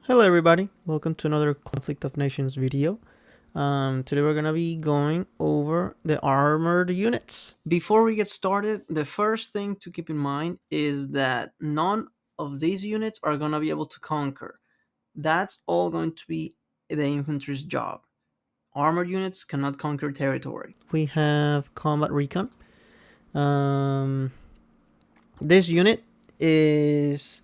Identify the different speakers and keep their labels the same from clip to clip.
Speaker 1: Hello everybody, welcome to another Conflict of Nations video. Today we're gonna be going over the armored units. Before we get started, the first thing to keep in mind is that none of these units are gonna be able to conquer. That's all going to be the infantry's job. Armored units cannot conquer territory. We have combat recon. This unit is,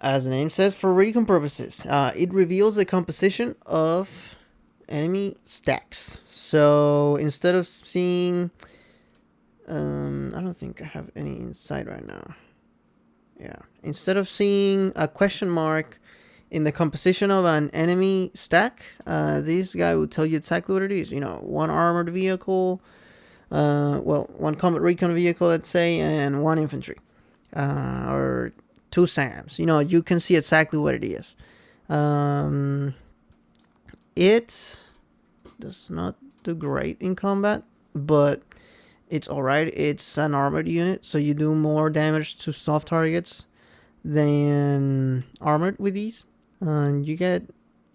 Speaker 1: as the name says, for recon purposes. It reveals the composition of enemy stacks. So instead of seeing, I don't think I have any insight right now. Yeah, instead of seeing a question mark in the composition of an enemy stack, this guy will tell you exactly what it is. You know, one armored vehicle, one combat recon vehicle, let's say, and one infantry, or two SAMs. You know, you can see exactly what it is. It does not do great in combat, but it's alright. It's an armored unit, so you do more damage to soft targets than armored with these. You get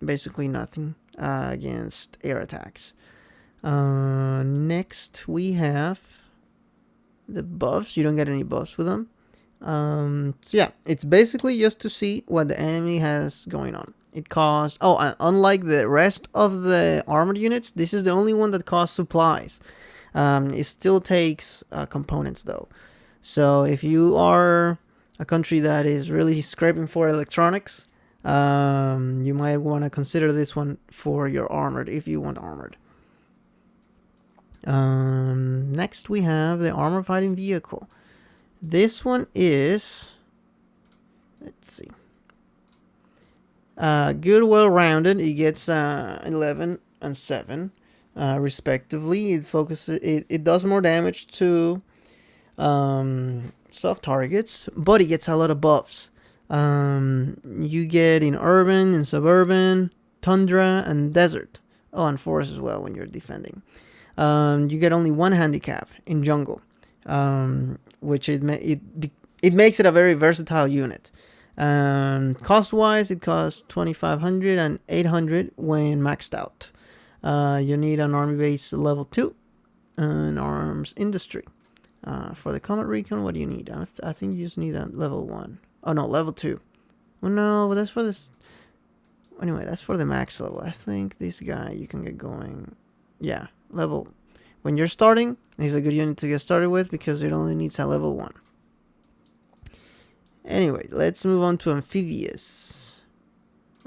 Speaker 1: basically nothing against air attacks. Next, we have the buffs. You don't get any buffs with them. So yeah, it's basically just to see what the enemy has going on. It costs, unlike the rest of the armored units, this is the only one that costs supplies. It still takes components though. So if you are a country that is really scraping for electronics, you might want to consider this one for your armored if you want armored. Next we have the armor fighting vehicle. This one is, let's see, good, well-rounded. It gets 11 and 7 respectively. It does more damage to soft targets, but it gets a lot of buffs. You get in urban and suburban, tundra and desert. Oh, and forest as well when you're defending. You get only one handicap in jungle, which it makes it a very versatile unit. Cost wise, it costs 2,500 and 800 when maxed out. You need an army base level 2 and arms industry. For the combat recon, what do you need? I think you just need a level 1. Oh no, level 2. Well, no, but that's for this. Anyway, that's for the max level. I think this guy you can get going. Yeah, level. When you're starting, he's a good unit to get started with because it only needs a level 1. Anyway, let's move on to amphibious.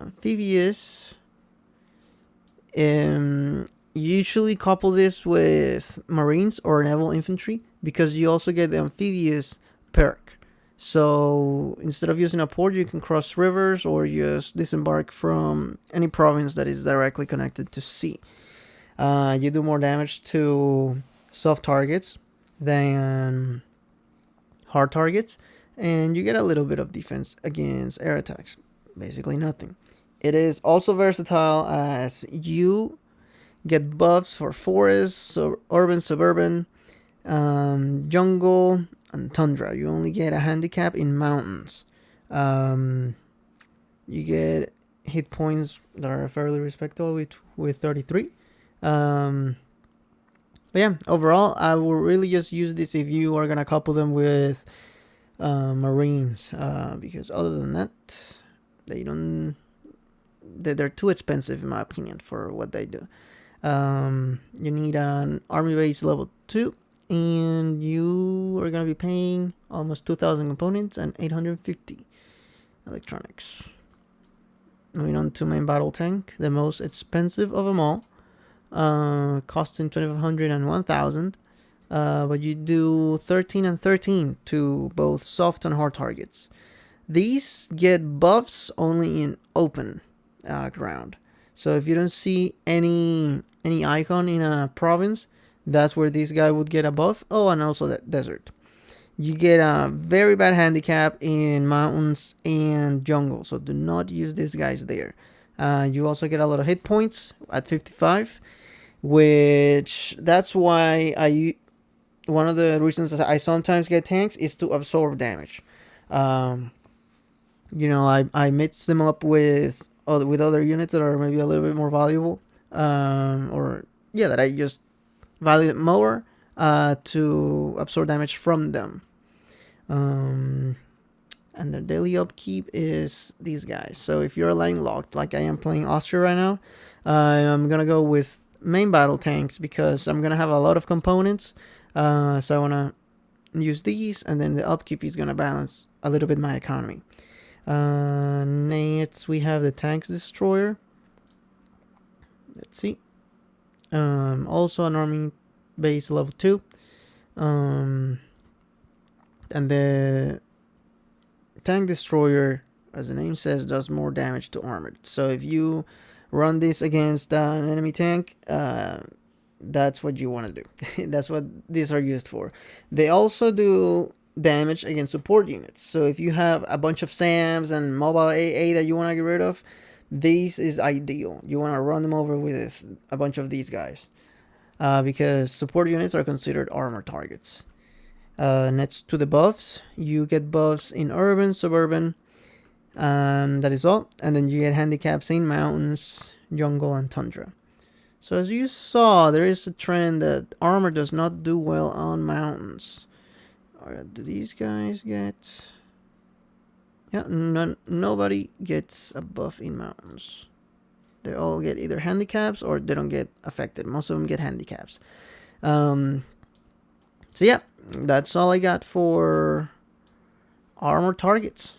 Speaker 1: Amphibious. Usually couple this with marines or naval infantry because you also get the amphibious perk. So instead of using a port, you can cross rivers or just disembark from any province that is directly connected to sea. You do more damage to soft targets than hard targets, and you get a little bit of defense against air attacks. Basically nothing. It is also versatile as you get buffs for forest, urban, suburban, jungle, and tundra. You only get a handicap in mountains. You get hit points that are fairly respectable with 33. But yeah, overall, I will really just use this if you are gonna couple them with marines, because other than that, they're too expensive in my opinion for what they do. You need an army base level 2, and you are gonna be paying almost 2,000 components and 850 electronics. Moving on to main battle tank, the most expensive of them all. Costing 2,500 and 1,000, but you do 13 and 13 to both soft and hard targets. These get buffs only in open ground. So if you don't see any icon in a province, that's where this guy would get a buff. Oh, and also that desert. You get a very bad handicap in mountains and jungle, so do not use these guys there. You also get a lot of hit points at 55, which that's why one of the reasons I sometimes get tanks is to absorb damage. I mix them up with other units that are maybe a little bit more valuable, or yeah, that I just value it more to absorb damage from them. Um, and their daily upkeep is these guys. So if you're landlocked, like I am playing Austria right now, I'm gonna go with main battle tanks because I'm gonna have a lot of components. So I wanna use these, and then the upkeep is gonna balance a little bit my economy. Next we have the tanks destroyer. Let's see. Also an army base level 2. And the tank destroyer, as the name says, does more damage to armored. So if you run this against an enemy tank, that's what you want to do. That's what these are used for. They also do damage against support units. So if you have a bunch of SAMs and mobile AA that you want to get rid of, this is ideal. You want to run them over with a bunch of these guys, because support units are considered armor targets. Next to the buffs, you get buffs in urban, suburban, that is all. And then you get handicaps in mountains, jungle, and tundra. So as you saw, there is a trend that armor does not do well on mountains. Do these guys get... Yeah, nobody gets a buff in mountains. They all get either handicaps or they don't get affected. Most of them get handicaps. So yeah, that's all I got for armor targets.